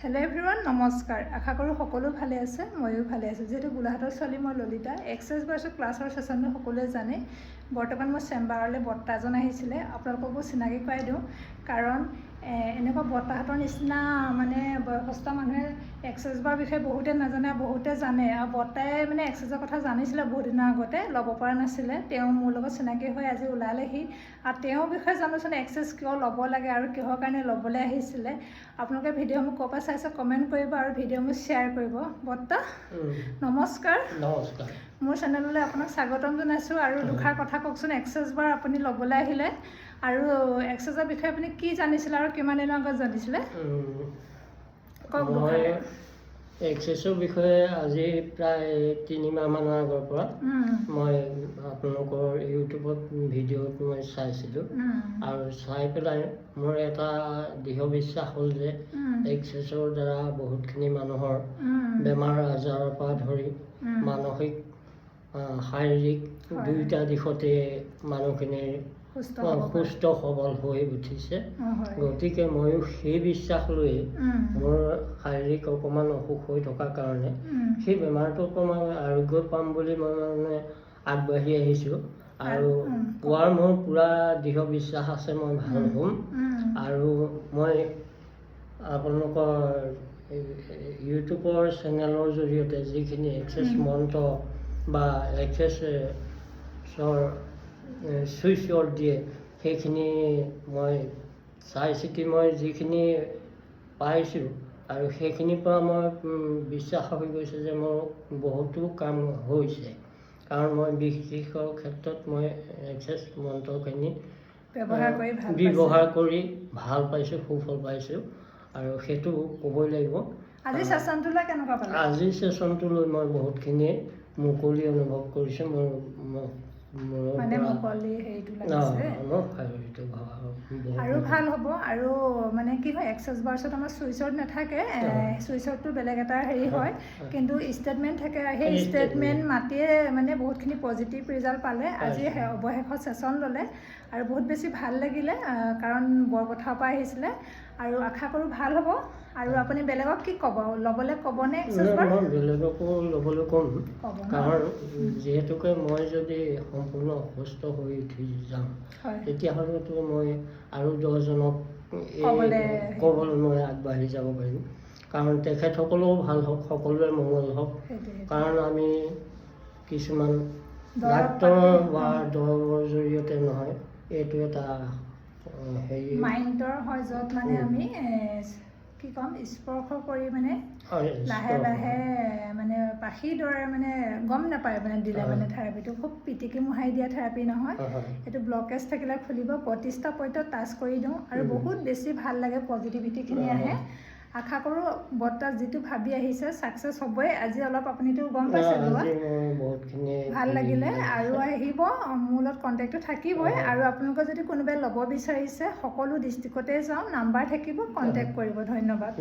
Hello' everyone, নমস্কাৰ। আশা কৰোঁ সকলো ভালে আছে, ময়ো ভালে আছোঁ। যিহেতু গোলাঘাটৰ ছোৱালী মই ললিতা, এক্সাৰচাইজ বাৰ্ছৰ ক্লাছৰ ছেশ্যনটো সকলোৱে জানে। বৰ্তমান মোৰ চেম্বাৰলৈ বৰ্তা এজন আহিছিলে, আপোনালোককো চিনাকি কৰাই দিওঁ। কাৰণ এনেকুৱা বৰ্তাহঁতৰ নিচিনা মানে বয়সস্থ মানুহে এক্সাৰচাইজ বাৰৰ বিষয়ে বহুতে নাজানে, বহুতে জানে। আৰু বৰ্তাই মানে এক্সাৰচাইজৰ কথা জানিছিলে বহুত দিনৰ আগতে, ল'ব পৰা নাছিলে। তেওঁ মোৰ লগত চিনাকি হৈ আজি ওলালেহি। আৰু তেওঁৰ বিষয়ে জানোচোন, এক্সাৰচাইজ কিয় ল'ব লাগে আৰু কিহৰ কাৰণে ল'বলৈ আহিছিলে। আপোনালোকে ভিডিঅ' মোক ক'ৰ পৰা চাইছে কমেণ্ট কৰিব আৰু ভিডিঅ' মোক শ্বেয়াৰ কৰিব। বৰ্তা নমস্কাৰ। নমস্কাৰ। মোৰ চেনেললৈ আপোনাক স্বাগতম জনাইছোঁ। আৰু দুষাৰ কথা কওকচোন, এক্সাৰচাইজ বাৰ আপুনি ল'বলৈ আহিলে আৰু এক্সাৰচাইজৰ বিষয়ে আপুনি কি জানিছিলে আৰু কিমান দিনৰ আগত জানিছিলে কওক। মই এক্সাৰচাইজৰ বিষয়ে আজি প্ৰায় 3 মাহমানৰ আগৰ পৰা মই আপোনালোকৰ ইউটিউবত ভিডিঅ'ত মই চাইছিলোঁ। আৰু চাই পেলাই মোৰ এটা দৃঢ় বিশ্বাস হ'ল যে এক্সাৰচাইজৰ দ্বাৰা বহুতখিনি মানুহৰ বেমাৰ আজাৰৰ পৰা ধৰি মানসিক শাৰীৰিক দুয়োটা দিশতে মানুহখিনিৰ সুস্থ সবল হৈ উঠিছে। গতিকে ময়ো সেই বিশ্বাস লৈ মোৰ শাৰীৰিক অকণমান অসুখ হৈ থকাৰ কাৰণে সেই বেমাৰটোৰ পৰা মই আৰোগ্য পাম বুলি মই মানে আগবাঢ়ি আহিছোঁ। আৰু পোৱাৰ মোৰ পূৰা দৃঢ় বিশ্বাস আছে, মই ভাল হ'ম। আৰু মই আপোনালোকৰ ইউটিউবৰ চেনেলৰ জৰিয়তে যিখিনি এক্সাৰচাইজ মন্ত্ৰ বা এক্সাৰচাইজৰ ছুইচ ৱৰ্ড দিয়ে, সেইখিনি মই চাই চিতি মই যিখিনি পাইছোঁ আৰু সেইখিনিৰ পৰা মই বিশ্বাস হৈ গৈছে যে মোৰ বহুতো কাম হৈছে। কাৰণ মই বিশেষৰ ক্ষেত্ৰত মই এক্সাৰচাইজ মন্ত্ৰখিনি ব্যৱহাৰ কৰি ভাল পাইছোঁ, সুফল পাইছোঁ। আৰু সেইটো ক'বই লাগিব। আজি ছেশ্যনটোলৈ কেনেকুৱা পালে? আজি ছেশ্যনটোলৈ মই বহুতখিনি মুকলি অনুভৱ কৰিছোঁ। আৰু ভাল হ'ব। আৰু মানে কি হয়, এক্সাৰচাইজ বাৰ্ছত আমাৰ ছুইচত নাথাকে, ছুইচতটো বেলেগ এটা হেৰি হয়, কিন্তু ষ্টেটমেণ্ট থাকে। সেই ষ্টেটমেণ্ট মাতিয়ে মানে বহুতখিনি পজিটিভ ৰিজাল্ট পালে। আজি অৱশেষত ছেশ্যন ল'লে আৰু বহুত বেছি ভাল লাগিলে, কাৰণ বৰপথাৰৰ পৰা আহিছিলে। আৰু আশা কৰোঁ ভাল হ'ব। আৰু আপুনি বেলেগক কি ক'ব, ল'বলৈ ক'বনে এক্সাৰচাইজ বাৰ? মই বেলেগকো ল'বলৈ ক'ম, কাৰণ যিহেতুকে মই যদি সম্পূৰ্ণ অসুস্থ হৈ উঠি যাম, তেতিয়াহ'লেতো মই আৰু 10জনক ক'বলৈ মই আগবাঢ়ি যাব পাৰিম। কাৰণ তেখেতসকলেও ভাল হওক, সকলোৰে মংগল হওক। কাৰণ আমি কিছুমান ডাক্তৰ বা দৰৱৰ জৰিয়তে নহয়, এইটো এটা হেৰি মাইণ্ডৰ হয়, য'ত মানে আমি কি ক'ম, স্পৰ্শ কৰি মানে লাহে লাহে মানে পাখিৰ দৰে মানে গম নাপায় মানে দিলে মানে থেৰাপিটো খুব পিটিকি মোহাৰি দিয়া থেৰাপি নহয়। এইটো ব্লকেজ থাকিলে খুলিব, 25টা পইণ্টত টাচ কৰি দিওঁ আৰু বহুত বেছি ভাল লাগে, পজিটিভিটিখিনি আহে। আশা কৰোঁ বৰ্তা যিটো ভাবি আহিছে ছাকচেছ হ'বই। আজি অলপ আপুনিতো গম পাইছে, ভাল লাগিলে। আৰু আহিব, মোৰ লগত কণ্টেক্টটো থাকিবই। আৰু আপোনালোকৰ যদি কোনোবাই ল'ব বিচাৰিছে, সকলো ডিষ্ট্ৰিক্টতে যাওঁ, নাম্বাৰ থাকিব, কণ্টেক্ট কৰিব। ধন্যবাদ।